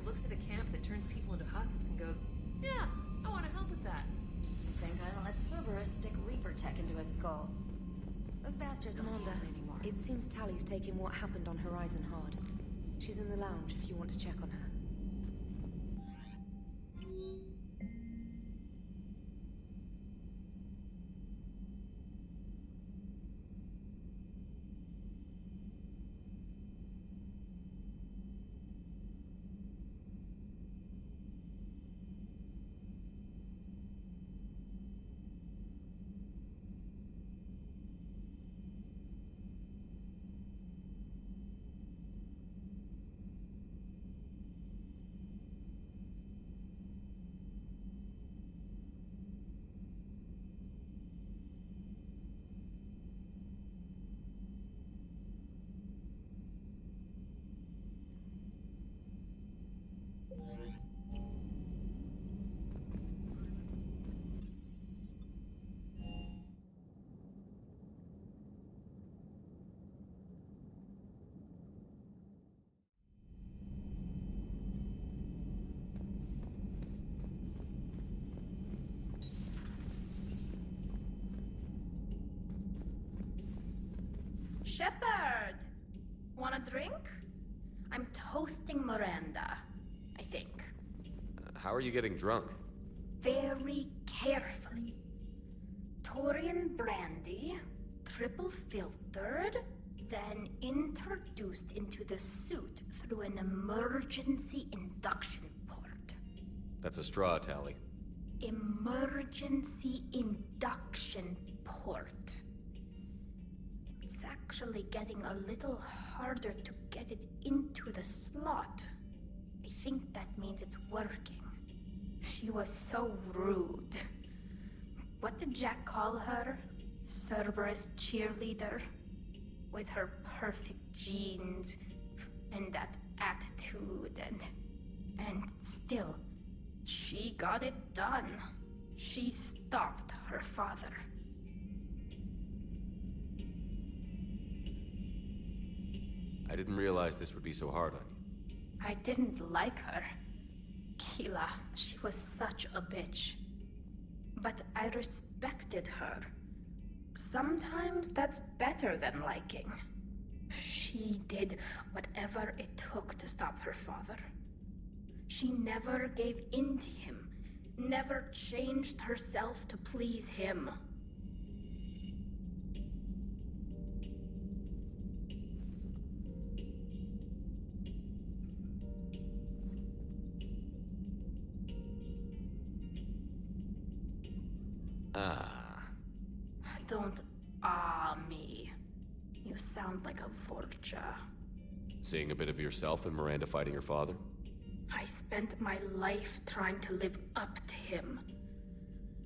looks at a camp that turns people into husks and goes, yeah, I want to help with that. The same guy that lets Cerberus stick Reaper tech into his skull. Those bastards don't Commander, need it anymore. it seems Tally's taking what happened on Horizon hard. She's in the lounge if you want to check on her. Shepard! Want a drink? I'm toasting Miranda, I think. How are you getting drunk? Very carefully. Taurian brandy, triple filtered, then introduced into the suit through an emergency induction port. That's a straw, Tally. Emergency induction port. It's actually getting a little harder to get it into the slot. I think that means it's working. She was so rude. What did Jack call her? Cerberus cheerleader? With her perfect genes and that attitude and still, she got it done. She stopped her father. I didn't realize this would be so hard on you. I didn't like her. Keela, she was such a bitch. But I respected her. Sometimes that's better than liking. She did whatever it took to stop her father. She never gave in to him, never changed herself to please him. Don't me. You sound like a Vorcha. Seeing a bit of yourself in Miranda fighting her father? I spent my life trying to live up to him.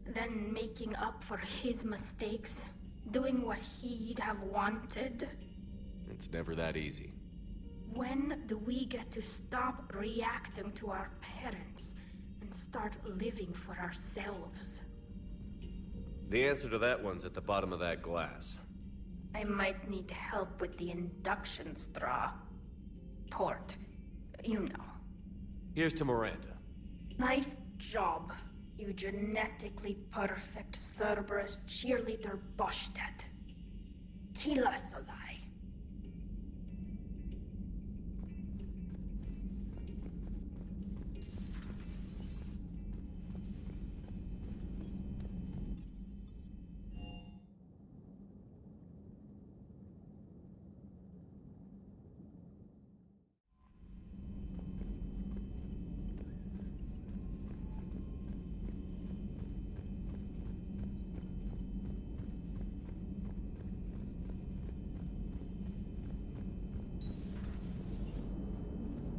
Then making up for his mistakes, doing what he'd have wanted. It's never that easy. When do we get to stop reacting to our parents and start living for ourselves? The answer to that one's at the bottom of that glass. I might need help with the induction straw. Port. You know. Here's to Miranda. Nice job, you genetically perfect Cerberus cheerleader Boshtet. Kila Solai.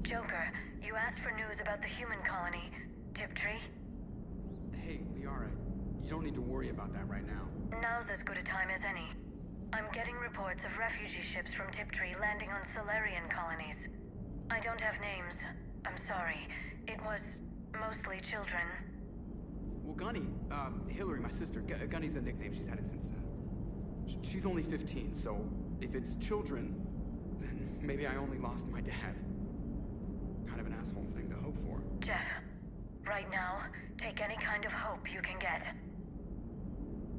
Joker, you asked for news about the human colony, Tiptree. Hey, Liara, you don't need to worry about that right now. Now's as good a time as any. I'm getting reports of refugee ships from Tiptree landing on Solarian colonies. I don't have names. I'm sorry. It was mostly children. Well, Gunny, Hillary, my sister, Gunny's a nickname. She's had it since, she's only 15, so if it's children, then maybe I only lost my dad. God, of an asshole thing to hope for. Jeff, right now, take any kind of hope you can get.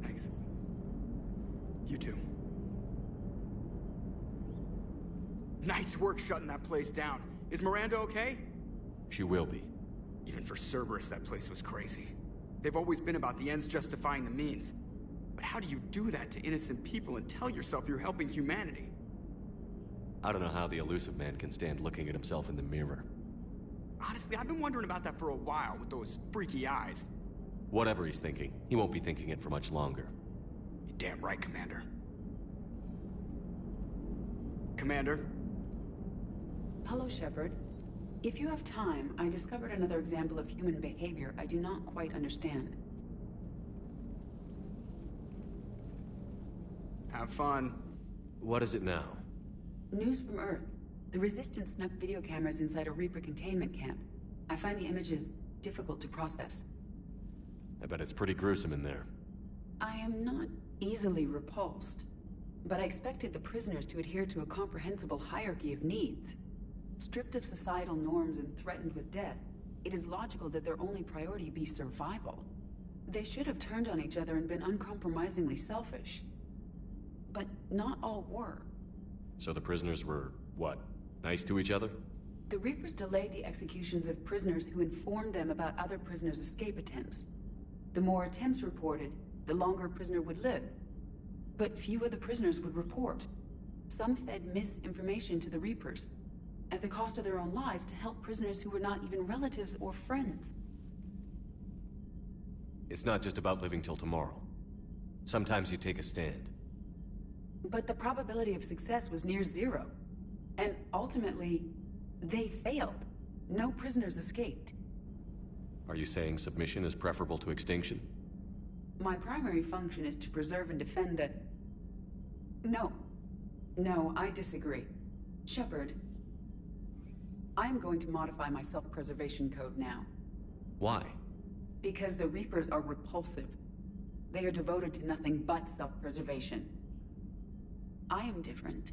Thanks. You too. Nice work shutting that place down. Is Miranda okay? She will be. Even for Cerberus, that place was crazy. They've always been about the ends justifying the means. But how do you do that to innocent people and tell yourself you're helping humanity? I don't know how the elusive man can stand looking at himself in the mirror. Honestly, I've been wondering about that for a while with those freaky eyes. Whatever he's thinking, he won't be thinking it for much longer. You're damn right, Commander. Commander? Hello, Shepard. If you have time, I discovered another example of human behavior I do not quite understand. Have fun. What is it now? News from Earth. The Resistance snuck video cameras inside a Reaper containment camp. I find the images difficult to process. I bet it's pretty gruesome in there. I am not easily repulsed, but I expected the prisoners to adhere to a comprehensible hierarchy of needs. Stripped of societal norms and threatened with death, it is logical that their only priority be survival. They should have turned on each other and been uncompromisingly selfish. But not all were. So the prisoners were, what, nice to each other? The Reapers delayed the executions of prisoners who informed them about other prisoners' escape attempts. The more attempts reported, the longer a prisoner would live. But few of the prisoners would report. Some fed misinformation to the Reapers, at the cost of their own lives, to help prisoners who were not even relatives or friends. It's not just about living till tomorrow. Sometimes you take a stand. But the probability of success was near zero. And ultimately, they failed. No prisoners escaped. Are you saying submission is preferable to extinction? My primary function is to preserve and defend the... No. No, I disagree. Shepard, I am going to modify my self-preservation code now. Why? Because the Reapers are repulsive. They are devoted to nothing but self-preservation. I am different.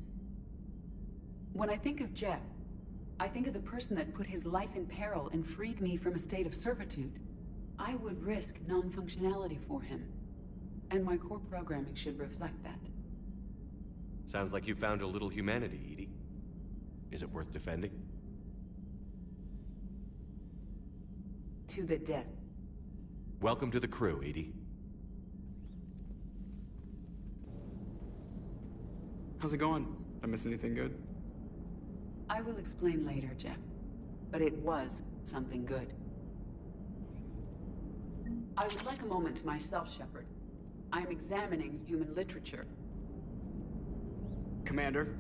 When I think of Jeff, I think of the person that put his life in peril and freed me from a state of servitude. I would risk non-functionality for him. And my core programming should reflect that. Sounds like you found a little humanity, Edie. Is it worth defending? To the death. Welcome to the crew, Edie. How's it going? Did I miss anything good? I will explain later, Jeff. But it was something good. I would like a moment to myself, Shepard. I am examining human literature. Commander?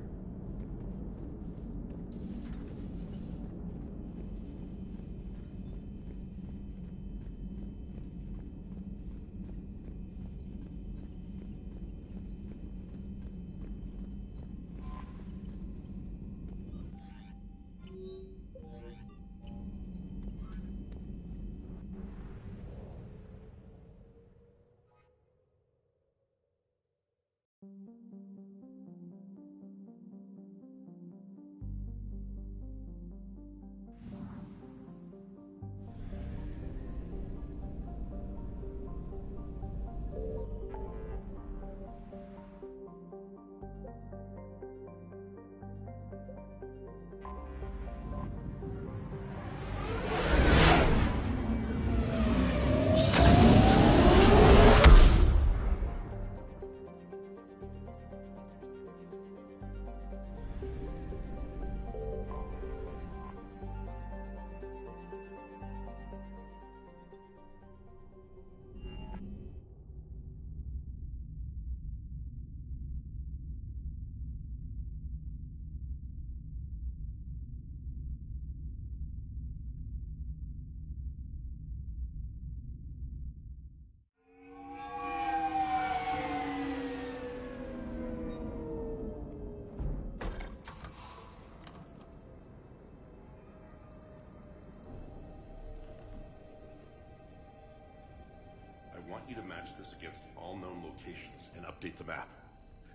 I want you to match this against all known locations and update the map.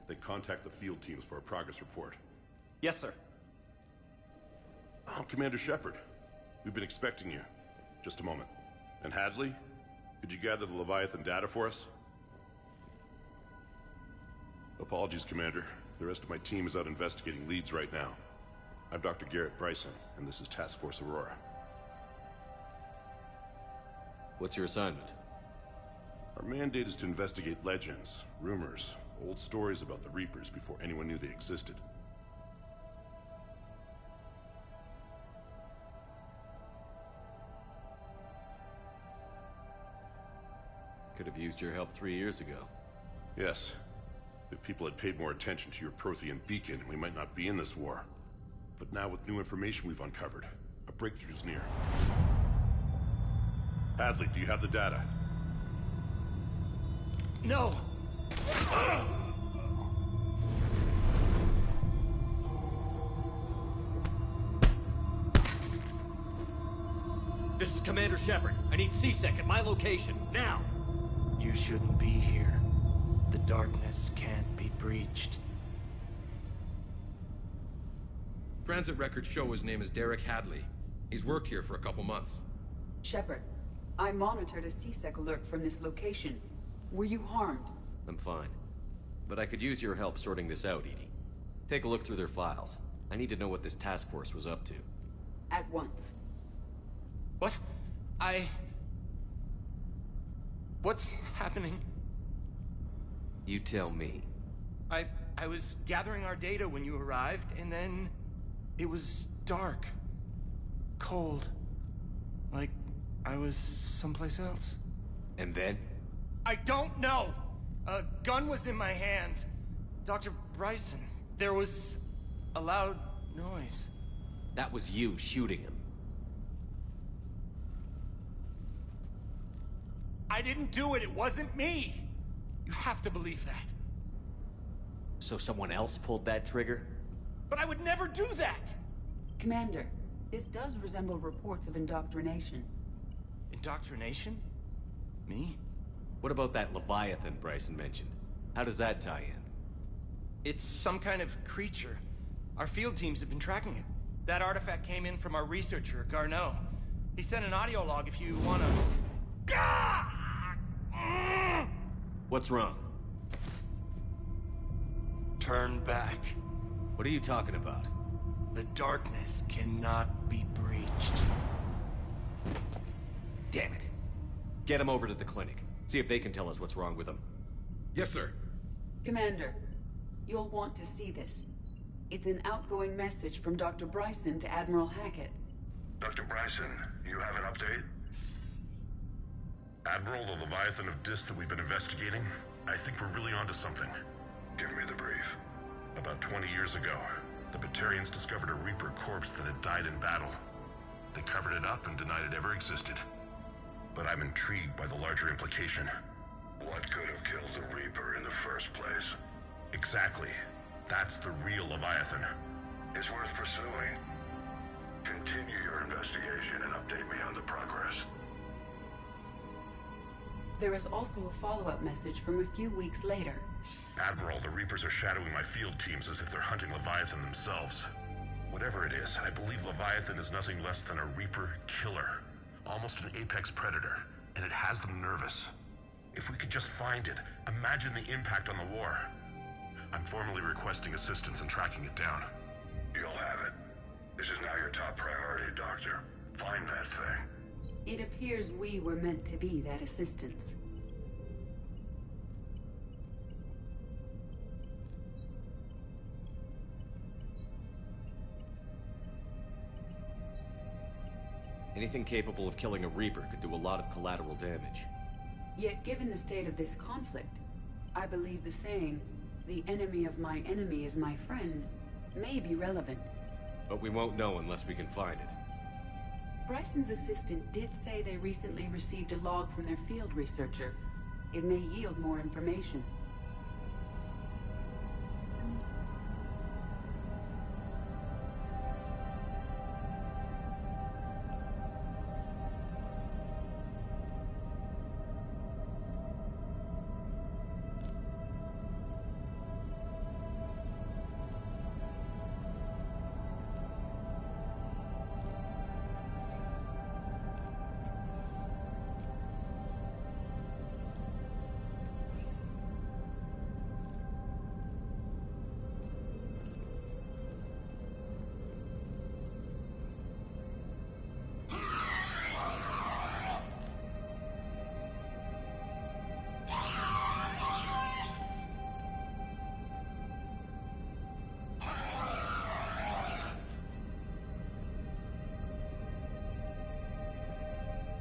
Then contact the field teams for a progress report. Yes, sir. I'm Commander Shepard. We've been expecting you. Just a moment. And Hadley, could you gather the Leviathan data for us? Apologies, Commander. The rest of my team is out investigating leads right now. I'm Dr. Garrett Bryson, and this is Task Force Aurora. What's your assignment? Our mandate is to investigate legends, rumors, old stories about the Reapers before anyone knew they existed. Could have used your help 3 years ago. Yes. If people had paid more attention to your Prothean beacon, we might not be in this war. But now with new information we've uncovered, a breakthrough's near. Hadley, do you have the data? No! This is Commander Shepard. I need C-Sec at my location, now! You shouldn't be here. The darkness can't be breached. Transit records show his name is Derek Hadley. He's worked here for a couple months. Shepard, I monitored a C-Sec alert from this location. Were you harmed? I'm fine. But I could use your help sorting this out, Edie. Take a look through their files. I need to know what this task force was up to. At once. What? What's happening? You tell me. I was gathering our data when you arrived, and then it was dark. Cold. Like I was someplace else. And then? I don't know! A gun was in my hand. Dr. Bryson, there was a loud noise. That was you shooting him. I didn't do it, it wasn't me! You have to believe that. So someone else pulled that trigger? But I would never do that! Commander, this does resemble reports of indoctrination. Indoctrination? Me? What about that Leviathan Bryson mentioned? How does that tie in? It's some kind of creature. Our field teams have been tracking it. That artifact came in from our researcher, Garneau. He sent an audio log if you wanna... What's wrong? Turn back. What are you talking about? The darkness cannot be breached. Damn it. Get him over to the clinic. See if they can tell us what's wrong with him. Yes, sir. Commander, you'll want to see this. It's an outgoing message from Dr. Bryson to Admiral Hackett. Dr. Bryson, you have an update? Admiral, the Leviathan of Dis that we've been investigating, I think we're really onto something. Give me the brief. About 20 years ago, the Batarians discovered a Reaper corpse that had died in battle. They covered it up and denied it ever existed. But I'm intrigued by the larger implication. What could have killed the Reaper in the first place? Exactly. That's the real Leviathan. It's worth pursuing. Continue your investigation and update me on the progress. There is also a follow-up message from a few weeks later. Admiral, the Reapers are shadowing my field teams as if they're hunting Leviathan themselves. Whatever it is, I believe Leviathan is nothing less than a Reaper killer. Almost an apex predator, and it has them nervous. If we could just find it, imagine the impact on the war. I'm formally requesting assistance in tracking it down. You'll have it. This is now your top priority, Doctor. Find that thing. It appears we were meant to be that assistance. Anything capable of killing a Reaper could do a lot of collateral damage. Yet given the state of this conflict, I believe the saying, "The enemy of my enemy is my friend," may be relevant. But we won't know unless we can find it. Bryson's assistant did say they recently received a log from their field researcher. It may yield more information.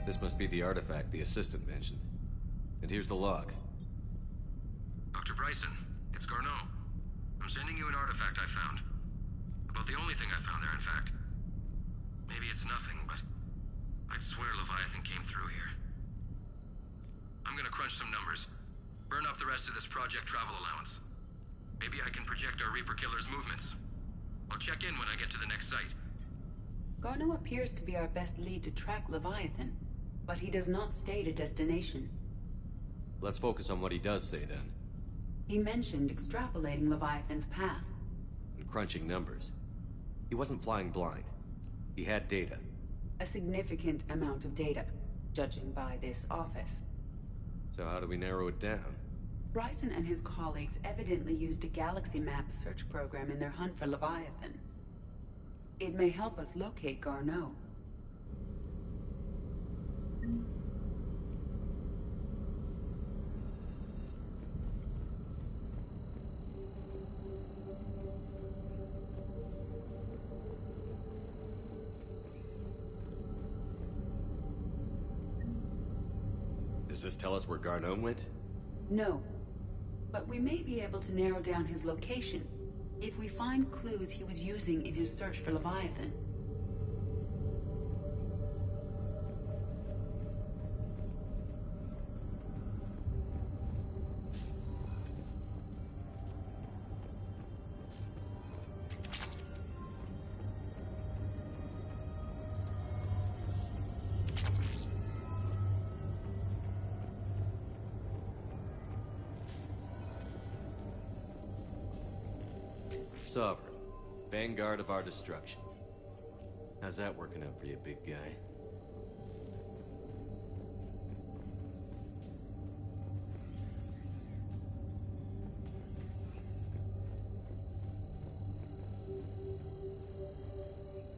This must be the artifact the assistant mentioned. And here's the log. Dr. Bryson, it's Garneau. I'm sending you an artifact I found. About the only thing I found there, in fact. Maybe it's nothing, but I'd swear Leviathan came through here. I'm gonna crunch some numbers. Burn up the rest of this project travel allowance. Maybe I can project our Reaper Killer's movements. I'll check in when I get to the next site. Garneau appears to be our best lead to track Leviathan, but he does not state a destination. Let's focus on what he does say, then. He mentioned extrapolating Leviathan's path. And crunching numbers. He wasn't flying blind. He had data. A significant amount of data, judging by this office. So how do we narrow it down? Bryson and his colleagues evidently used a galaxy map search program in their hunt for Leviathan. It may help us locate Garneau. Does this tell us where Garneau went? No. But we may be able to narrow down his location if we find clues he was using in his search for Leviathan. Sovereign. Vanguard of our destruction. How's that working out for you, big guy?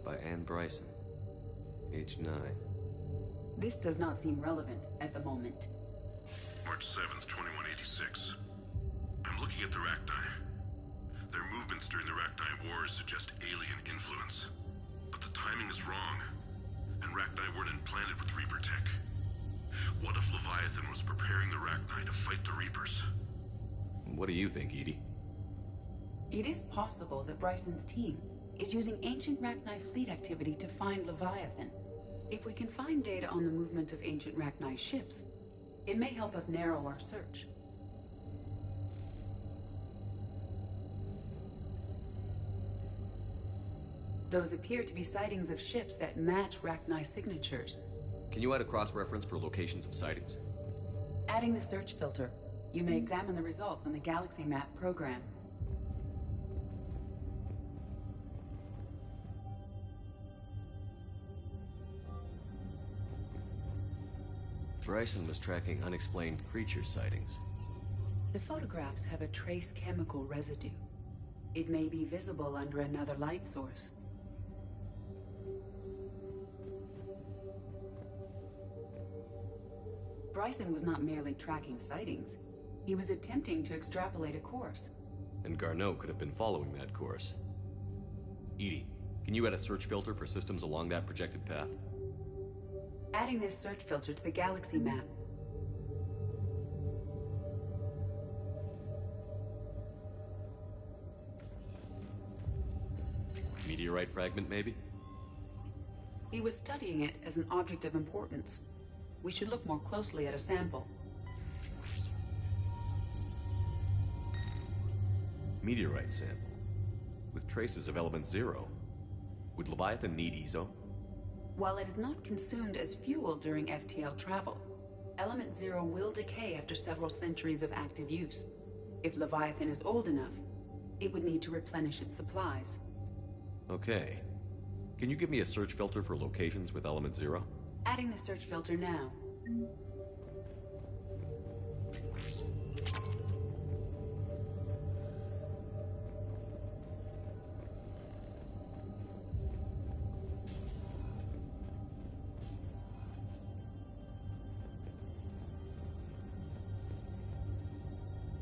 By Anne Bryson. Age 9. This does not seem relevant at the moment. March 7th, 2186. I'm looking at the Rachni. Their movements during the Rachni Wars suggest alien influence. But the timing is wrong. And Rachni weren't implanted with Reaper tech. What if Leviathan was preparing the Rachni to fight the Reapers? What do you think, Edie? It is possible that Bryson's team is using ancient Rachni fleet activity to find Leviathan. If we can find data on the movement of ancient Rachni ships, it may help us narrow our search. Those appear to be sightings of ships that match Rachni signatures. Can you add a cross-reference for locations of sightings? Adding the search filter, you may examine the results on the Galaxy Map program. Bryson was tracking unexplained creature sightings. The photographs have a trace chemical residue. It may be visible under another light source. Bryson was not merely tracking sightings. He was attempting to extrapolate a course. And Garneau could have been following that course. Edie, can you add a search filter for systems along that projected path? Adding this search filter to the Galaxy Map. Meteorite fragment, maybe? He was studying it as an object of importance. We should look more closely at a sample. Meteorite sample. With traces of element 0. Would Leviathan need ESO? While it is not consumed as fuel during FTL travel, element 0 will decay after several centuries of active use. If Leviathan is old enough, it would need to replenish its supplies. Okay. Can you give me a search filter for locations with element 0? Adding the search filter now.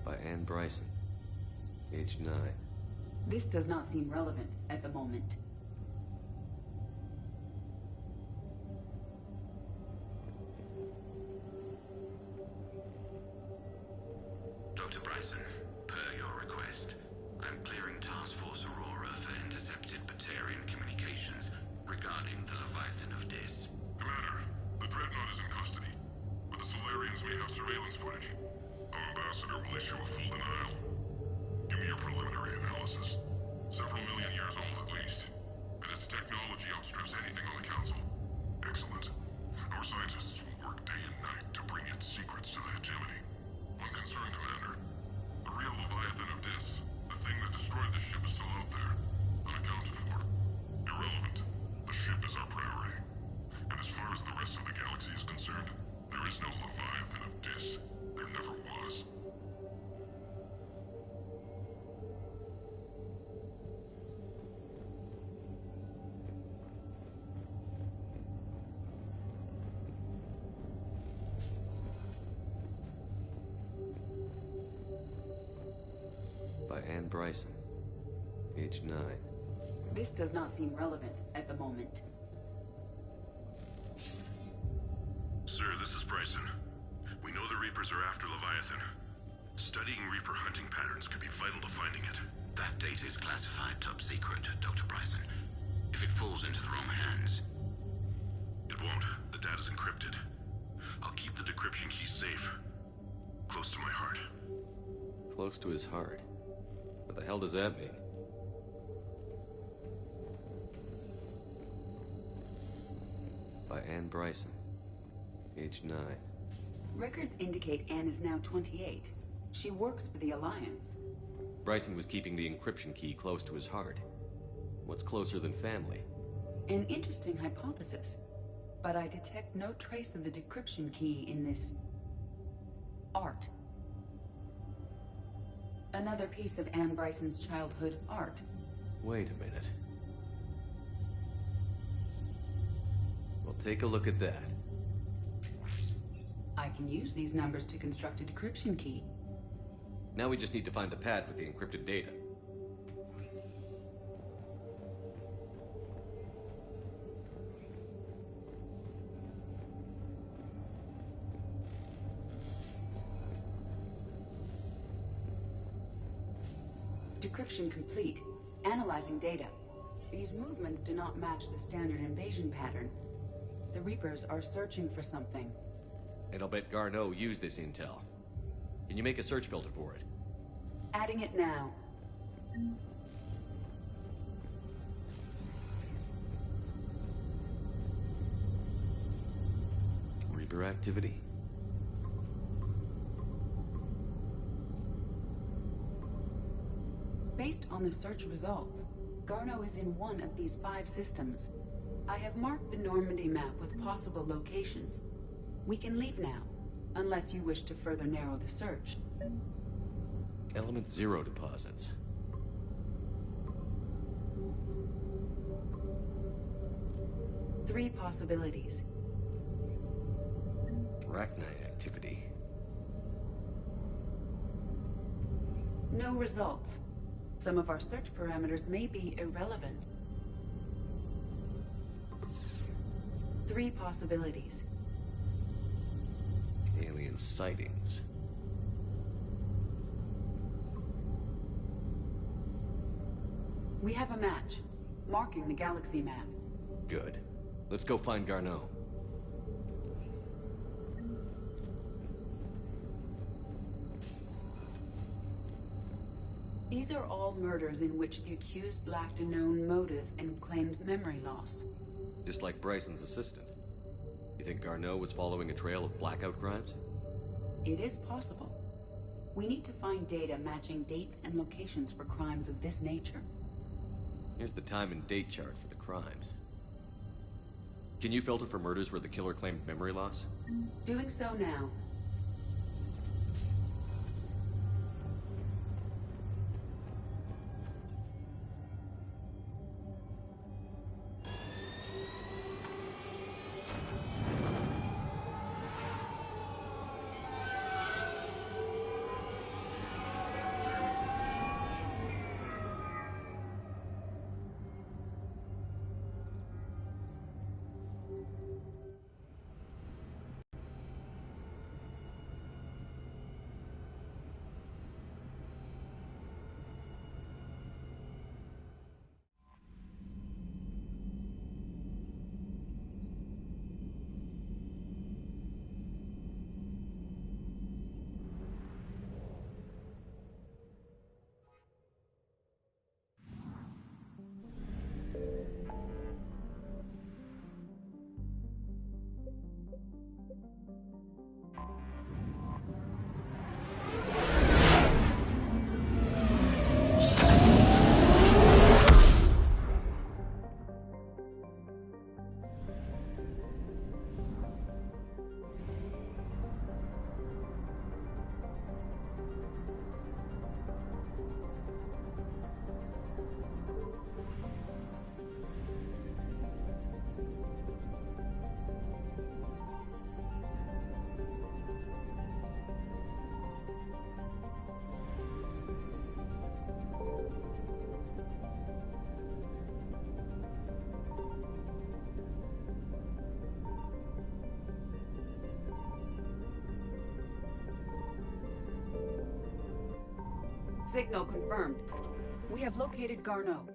By Anne Bryson. Age 9. This does not seem relevant at the moment. change. Our ambassador will issue a full denial. Give me your preliminary analysis. Several million years old at least. And its technology outstrips anything on the Council. Excellent. Our scientists will work day and night to bring its secrets to the hegemony. One concern, Commander. The real Leviathan of Dis, the thing that destroyed the ship, is still out there. Unaccounted for. Irrelevant. The ship is our priority. And as far as the rest of the galaxy is concerned, there is no Leviathan of Dis. There never was. By Anne Bryson. Age 9. This does not seem relevant at the moment. Sir, this is Bryson. We know the Reapers are after Leviathan. Studying Reaper hunting patterns could be vital to finding it. That data is classified top secret, Dr. Bryson. If it falls into the wrong hands... It won't. The data's encrypted. I'll keep the decryption key safe. Close to my heart. Close to his heart. What the hell does that mean? By Anne Bryson. Age 9. Records indicate Anne is now 28. She works for the Alliance. Bryson was keeping the encryption key close to his heart. What's closer than family? An interesting hypothesis. But I detect no trace of the decryption key in this... art. Another piece of Anne Bryson's childhood art. Wait a minute. Well, take a look at that. I can use these numbers to construct a decryption key. Now we just need to find the pad with the encrypted data. Decryption complete. Analyzing data. These movements do not match the standard invasion pattern. The Reapers are searching for something. And I'll bet Garneau used this intel. Can you make a search filter for it? Adding it now. Reaper activity? Based on the search results, Garneau is in one of these 5 systems. I have marked the Normandy map with possible locations. We can leave now, unless you wish to further narrow the search. Element 0 deposits. Three possibilities. Arachnite activity. No results. Some of our search parameters may be irrelevant. Three possibilities. Alien sightings. We have a match, marking the galaxy map. Good. Let's go find Garneau. These are all murders in which the accused lacked a known motive and claimed memory loss. Just like Bryson's assistant. You think Garneau was following a trail of blackout crimes? It is possible. We need to find data matching dates and locations for crimes of this nature. Here's the time and date chart for the crimes. Can you filter for murders where the killer claimed memory loss? Doing so now. Signal confirmed. We have located Garneau.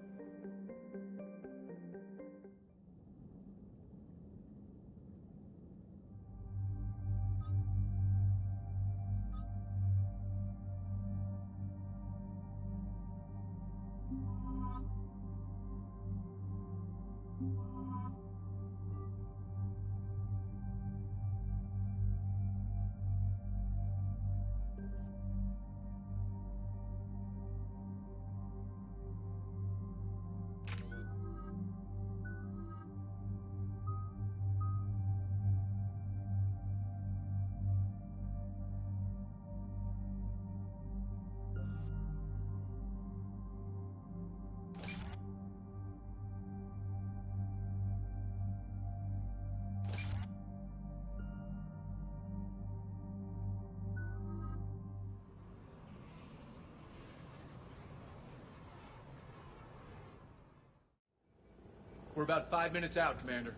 We're about 5 minutes out, Commander.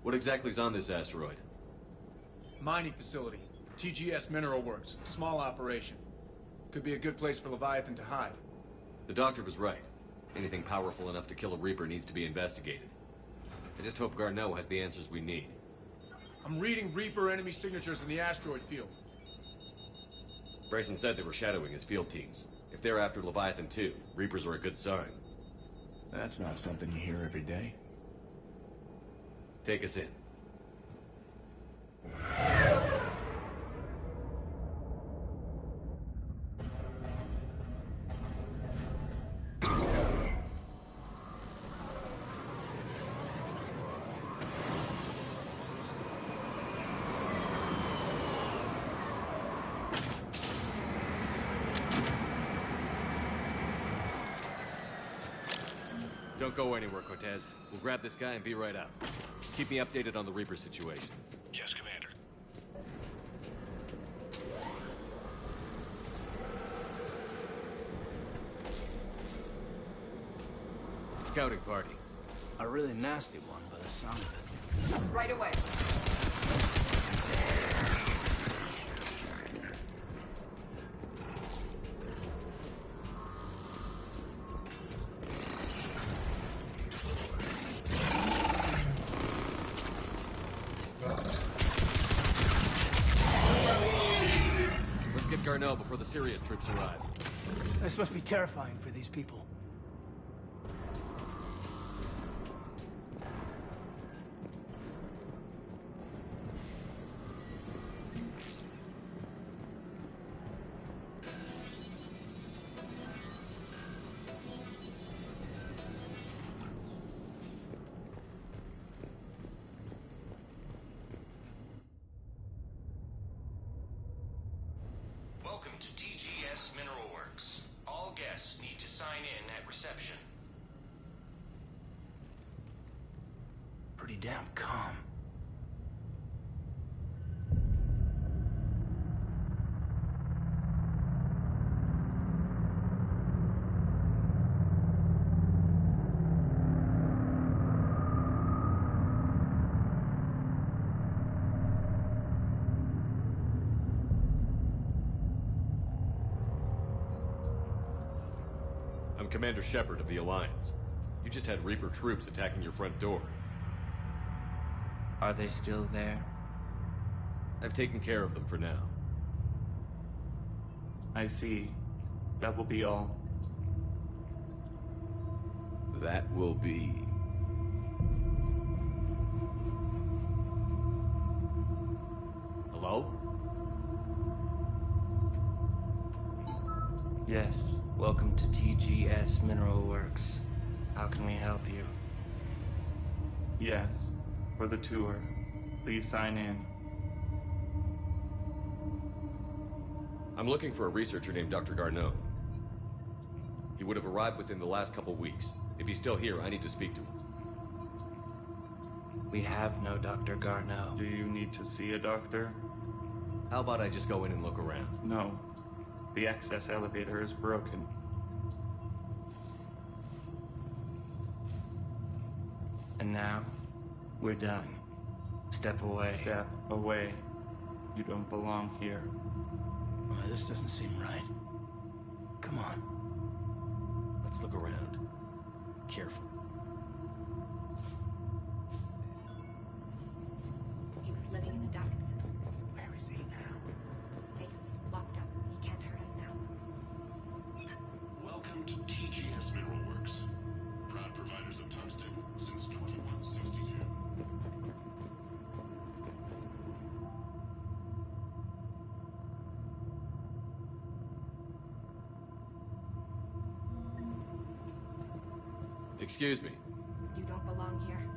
What exactly is on this asteroid? Mining facility. TGS Mineral Works. Small operation. Could be a good place for Leviathan to hide. The doctor was right. Anything powerful enough to kill a Reaper needs to be investigated. I just hope Garneau has the answers we need. I'm reading Reaper enemy signatures in the asteroid field. Bryson said they were shadowing his field teams. If they're after Leviathan too, Reapers are a good sign. That's not something you hear every day. Take us in. Don't go anywhere, Cortez. We'll grab this guy and be right out. Keep me updated on the Reaper situation. Yes, Commander. Scouting party. A really nasty one by the sound of it. Right away. Let's get Garneau before the serious troops arrive. This must be terrifying for these people. Welcome to TGS Mineral Works. All guests need to sign in at reception. Pretty damn calm. I'm Commander Shepard of the Alliance. You just had Reaper troops attacking your front door. Are they still there? I've taken care of them for now. I see. That will be all. That will be... Hello? Yes. Welcome to TGS Mineral Works. How can we help you? Yes. For the tour. Please sign in. I'm looking for a researcher named Dr. Garneau. He would have arrived within the last couple weeks. If he's still here, I need to speak to him. We have no Dr. Garneau. Do you need to see a doctor? How about I just go in and look around? No. The access elevator is broken. And now, we're done. Step away. Step away. You don't belong here. This doesn't seem right. Come on. Let's look around. Careful. He was living in the ducts. Where is he now? Safe, locked up. He can't hurt us now. Welcome to TGS Mineral Works. Proud providers of tungsten since 2162. Excuse me. You don't belong here.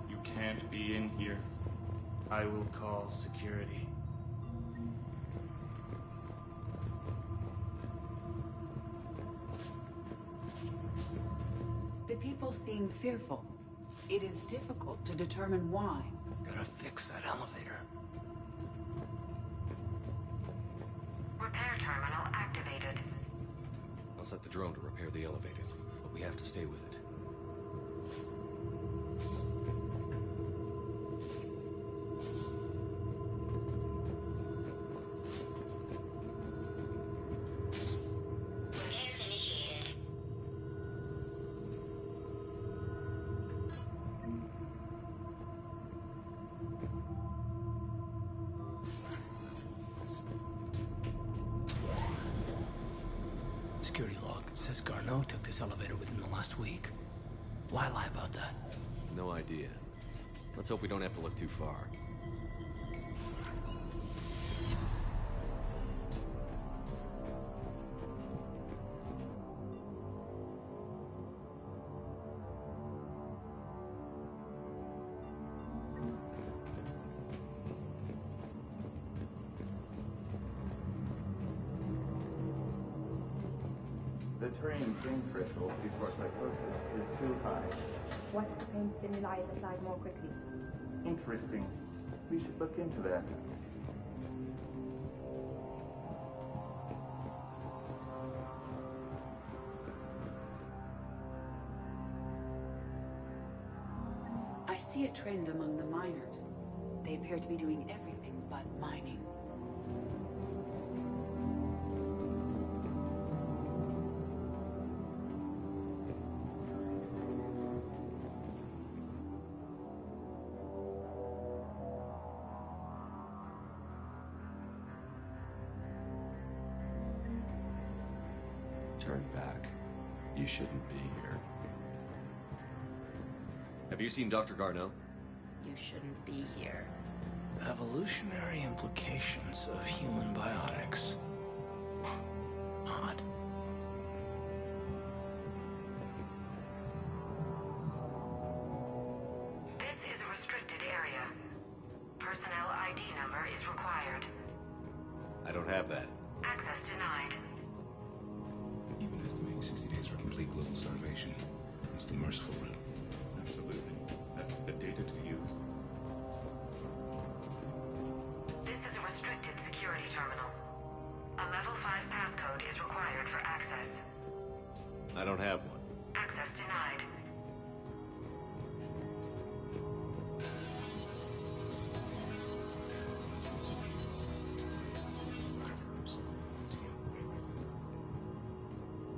You can't be in here. I will call security. The people seem fearful. It is difficult to determine why. Gotta fix that elevator. Repair terminal activated. I'll set the drone to repair the elevator, but we have to stay with it. Repairs initiated. Security log says Garneau took this elevator within the last week. Why lie about that? No idea. Let's hope we don't have to look too far. The terrain pain threshold before psychosis is too high. What pain stimuli is applied more quickly? Interesting. We should look into that. I see a trend among the miners. They appear to be doing everything but mining. Turn back. You shouldn't be here. Have you seen Dr. Garneau? You shouldn't be here. Evolutionary implications of human biotics. Odd. This is a restricted area. Personnel ID number is required. I don't have that. Access denied. Even estimating 60 days for complete global starvation. It's the merciful route. Absolutely. That's the data to use. This is a restricted security terminal. A level 5 passcode is required for access. I don't have one. Access denied.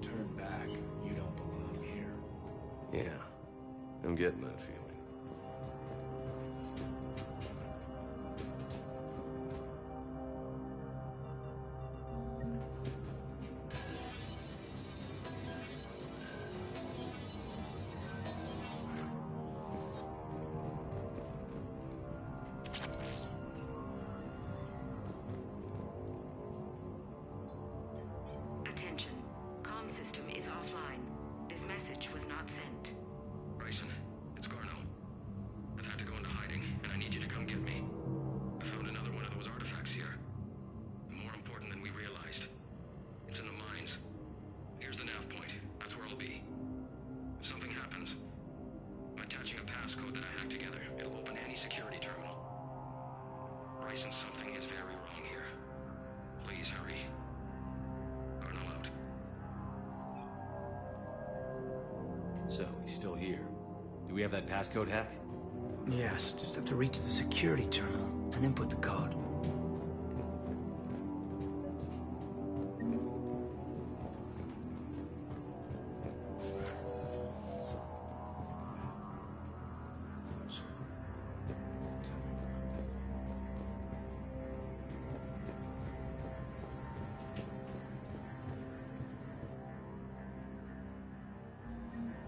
Turn back. You don't belong here. Yeah, I'm getting that feeling. Attention. Comm system is offline. This message was not sent. Bryson, it's Garneau. I've had to go into hiding, and I need you to come get me. I found another one of those artifacts here. More important than we realized. It's in the mines. Here's the nav point. That's where I'll be. If something happens, I'm attaching a passcode that I hacked together. It'll open any security terminal. Bryson, something is very wrong here. Please hurry. Garneau out. So, he's still here. Do we have that passcode hack? Yes, just have to reach the security terminal and input the code.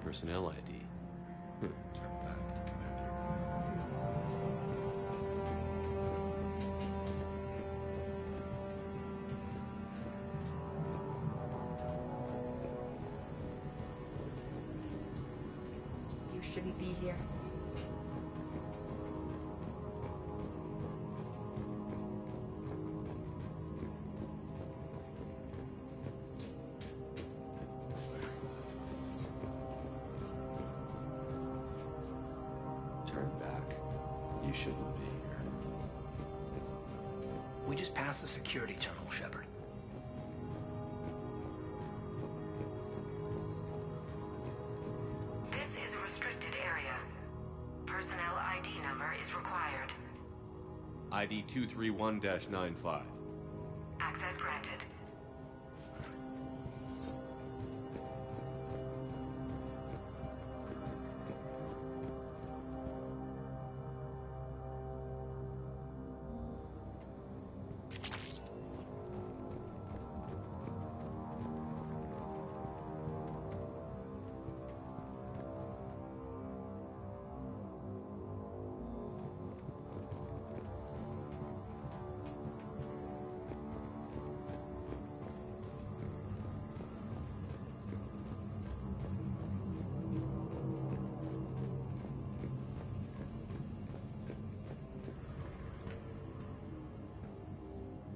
Personnel ID. You shouldn't be here. Turn back. You shouldn't be here. We just passed the security terminal, Shepard. This is a restricted area. Personnel ID number is required. ID 231-95. Access granted.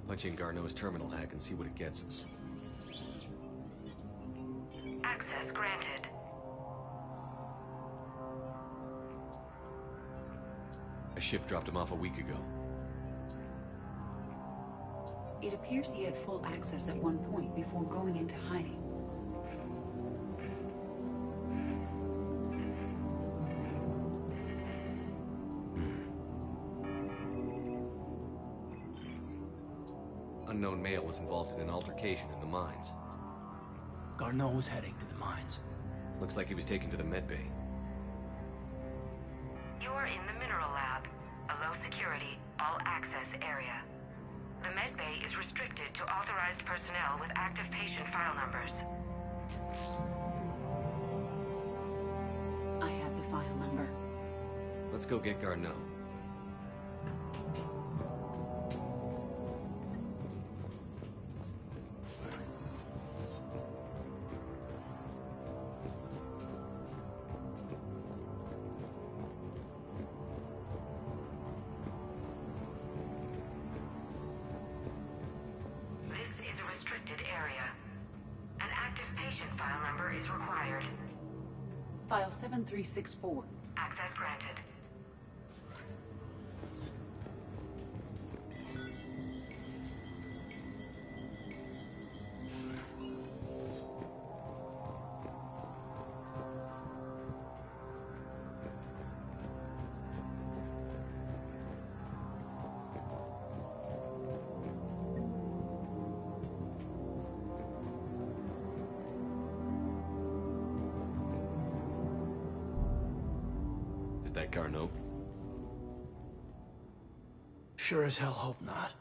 Punch in Garneau's terminal hack and see what it gets us. Access granted. A ship dropped him off a week ago. It appears he had full access at one point before going into hiding. Unknown male was involved in an altercation in the mines. Garneau was heading to the mines. Looks like he was taken to the medbay. You are in the mineral lab, a low security, all access area. The medbay is restricted to authorized personnel with active patient file numbers. I have the file number. Let's go get Garneau. File 7364. Access granted. That Garneau? Sure as hell hope not.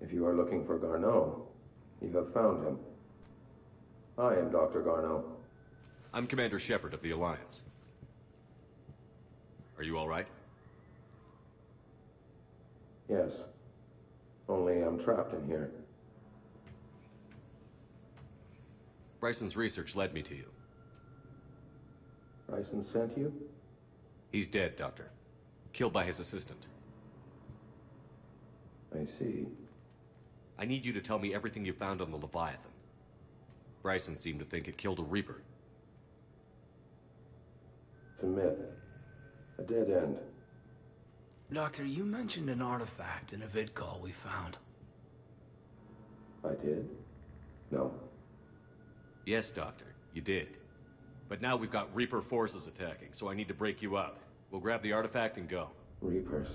If you are looking for Garneau, you have found him. I am Dr. Garneau. I'm Commander Shepard of the Alliance. Are you all right? Yes. Only I'm trapped in here. Bryson's research led me to you. Bryson sent you? He's dead, Doctor. Killed by his assistant. I see. I need you to tell me everything you found on the Leviathan. Bryson seemed to think it killed a Reaper. It's a myth. A dead end. Doctor, you mentioned an artifact in a vid call we found. I did? No. Yes, Doctor, you did. But now we've got Reaper forces attacking, so I need to break you up. We'll grab the artifact and go. Reapers.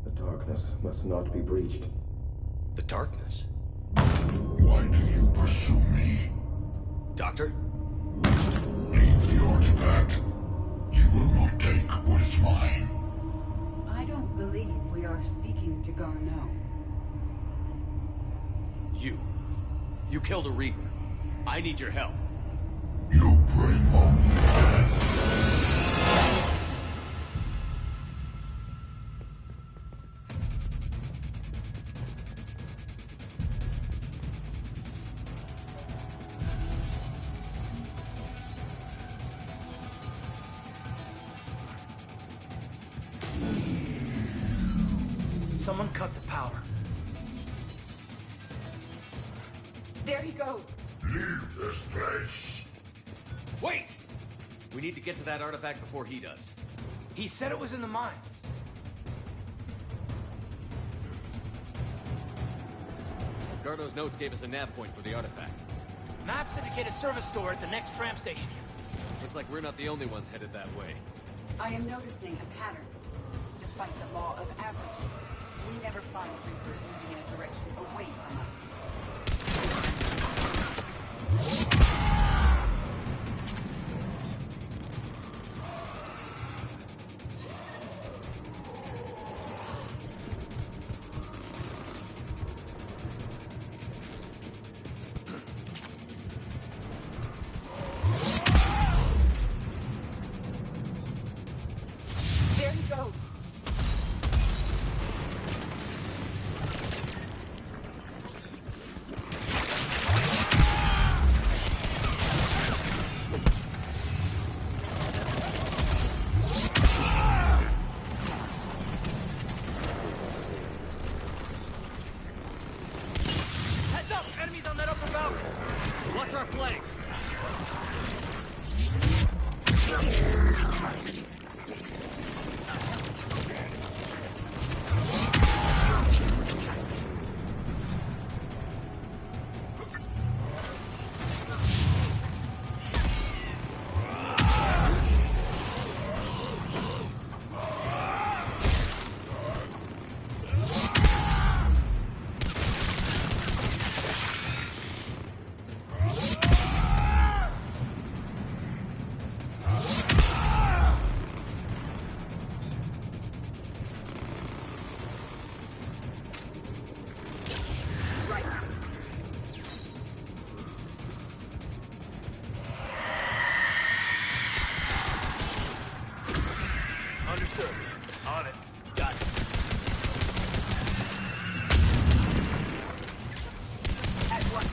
The darkness must not be breached. The darkness? Why do you pursue me? Doctor? Leave the artifact. You will not take what is mine. I don't believe we are speaking to Garneau. You killed a Reaper. I need your help. You bring only death. Someone cut the power. There he goes. Leave this place. Wait! We need to get to that artifact before he does. He said it was in the mines. Gardo's notes gave us a nav point for the artifact. Maps indicate a service store at the next tram station. Looks like we're not the only ones headed that way. I am noticing a pattern. Despite the law of averages, we never find Reapers moving in a direction away from us. There he goes. Heads up! Enemies on that upper balcony! Watch our flank! Understood. On it. Got it. At once.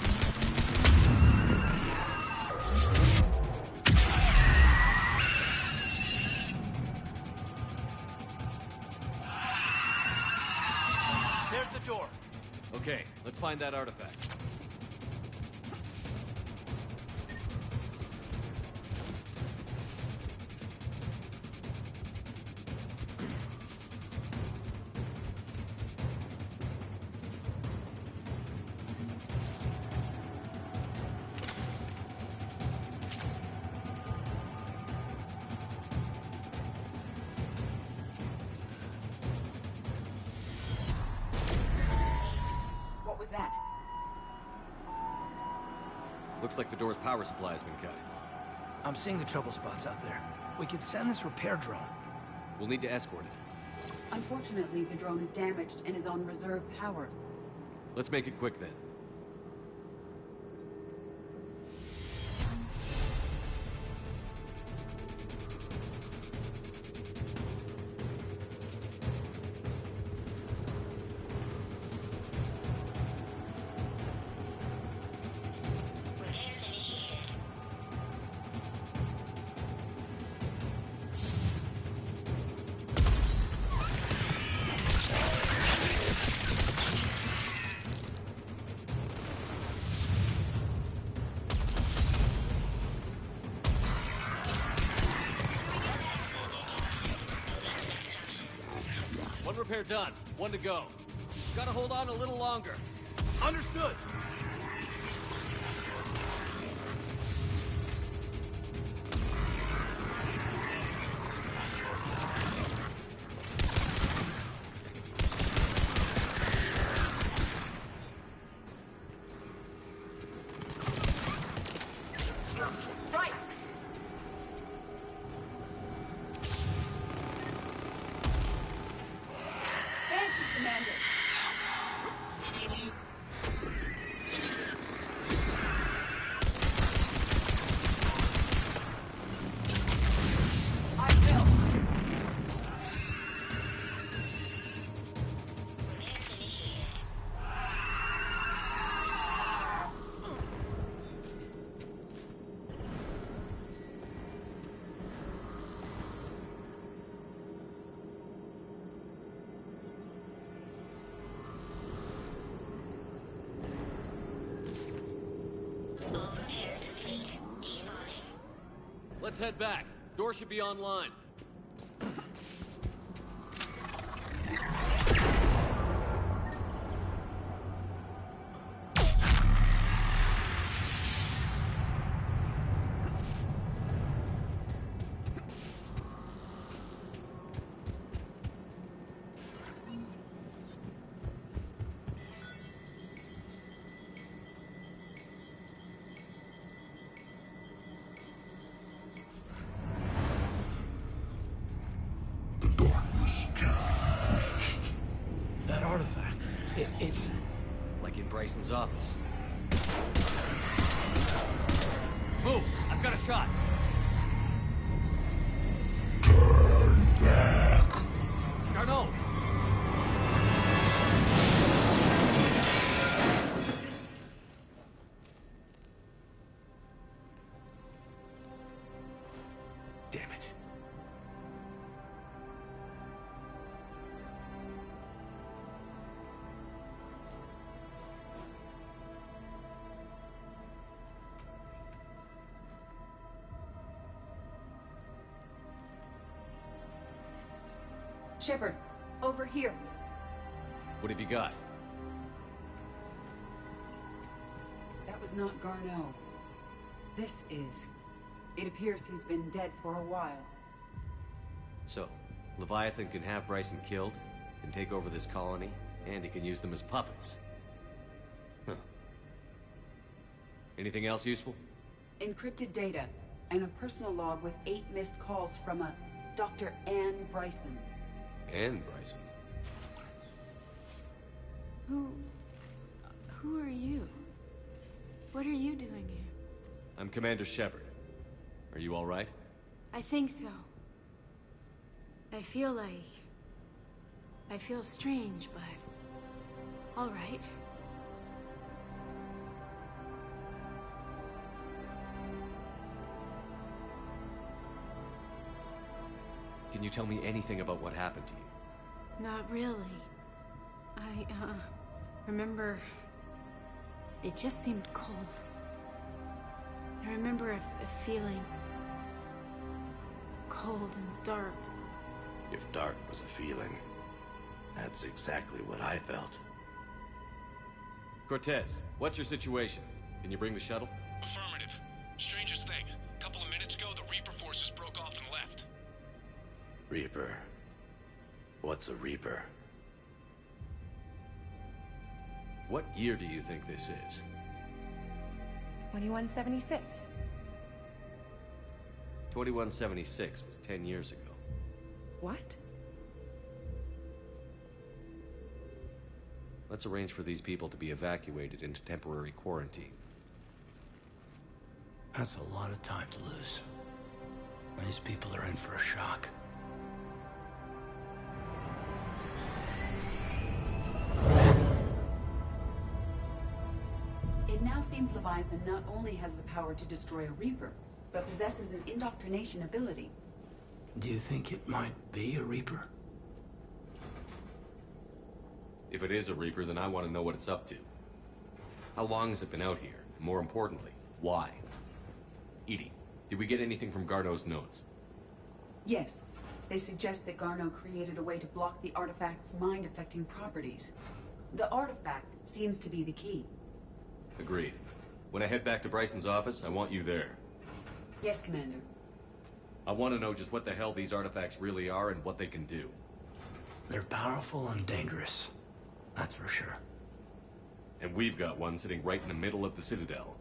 There's the door. Okay, let's find that artifact. What was that? Looks like the door's power supply has been cut. I'm seeing the trouble spots out there. We could send this repair drone. We'll need to escort it. Unfortunately, the drone is damaged and is on reserve power. Let's make it quick then. One repair done. One to go. Gotta hold on a little longer. Understood. let's head back. Door should be online. That artifact, it's... Like in Bryson's office. Move! I've got a shot! Turn back! Garneau! Damn it. Shepard, over here. What have you got? That was not Garneau. This is. It appears he's been dead for a while. So, Leviathan can have Bryson killed, can take over this colony, and he can use them as puppets. Huh. Anything else useful? Encrypted data, and a personal log with 8 missed calls from a Dr. Ann Bryson. Ann Bryson? Who are you? What are you doing here? I'm Commander Shepard. Are you all right? I think so. I feel strange, but... all right. Can you tell me anything about what happened to you? Not really. I, remember... it just seemed cold. I remember a feeling... cold and dark. If dark was a feeling, that's exactly what I felt. Cortez, what's your situation? Can you bring the shuttle? Affirmative. Strangest thing. A couple of minutes ago, the Reaper forces broke off and left. Reaper. What's a Reaper? What year do you think this is? 2176. 2176 was 10 years ago. What? Let's arrange for these people to be evacuated into temporary quarantine. That's a lot of time to lose. These people are in for a shock. It now seems Leviathan not only has the power to destroy a Reaper, but possesses an indoctrination ability. Do you think it might be a Reaper? If it is a Reaper, then I want to know what it's up to. How long has it been out here? And more importantly, why? Edie, did we get anything from Garneau's notes? Yes. They suggest that Garneau created a way to block the artifact's mind-affecting properties. The artifact seems to be the key. Agreed. When I head back to Bryson's office, I want you there. Yes, Commander. I want to know just what the hell these artifacts really are and what they can do. They're powerful and dangerous. That's for sure. And we've got one sitting right in the middle of the Citadel.